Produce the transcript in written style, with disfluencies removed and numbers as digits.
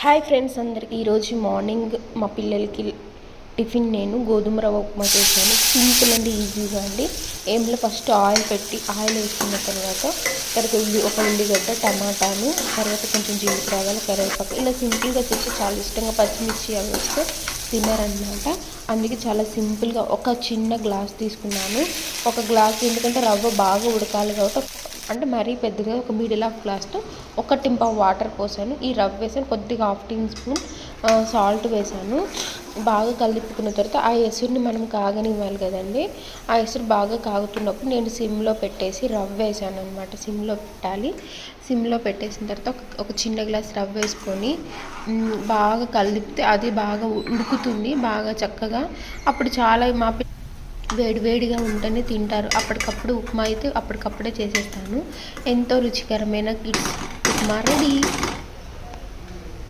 Hi friends అందరికి ఈరోజు morning మా పిల్లలకి టిఫిన్ నేను గోధుమ రవ్వ ఉప్మా చేశాను. సింపుల్ అండ్ ఈజీగా అండి. ఏంలో ఫస్ట్ ఆయిల్ పెట్టి ఆయిల్ వేసుకున్న తర్వాత ఒక ఉల్లిగడ్డ, టమాటాను, తర్వాత కొంచెం జీలకర్ర, కరివేపాకు ఇలా సింపుల్గా చేస్తే చాలా ఇష్టంగా పచ్చిమిర్చి అవి వేస్తే తిన్నారనమాట. అందుకే చాలా సింపుల్గా ఒక చిన్న గ్లాస్ తీసుకున్నాను. ఒక గ్లాస్ ఎందుకంటే రవ్వ బాగా ఉడకాలి కాబట్టి అంటే మరీ పెద్దగా ఒక మిడిల్ ఆఫ్ గ్లాస్తో 1 వాటర్ పోసాను. ఈ రవ్వ వేసాను, కొద్దిగా 1/2 టీ స్పూన్ సాల్ట్ వేసాను. బాగా కలిపుకున్న తర్వాత ఆ ఎసురుని మనం కాగనివ్వాలి కదండి. ఆ ఎసురు బాగా కాగుతున్నప్పుడు నేను సిమ్లో పెట్టేసి రవ్వ వేసాను అనమాట. సిమ్లో పెట్టాలి. సిమ్లో పెట్టేసిన తర్వాత ఒక చిన్న గ్లాస్ రవ్వ వేసుకొని బాగా కలిపితే అది బాగా ఉడుకుతుంది బాగా చక్కగా. అప్పుడు చాలా వేడివేడిగా ఉంటేనే తింటారు. అప్పటికప్పుడు ఉప్మా అయితే అప్పటికప్పుడే చేసేస్తాను. ఎంతో రుచికరమైన కిడ్స్ ఉప్మా రెడీ.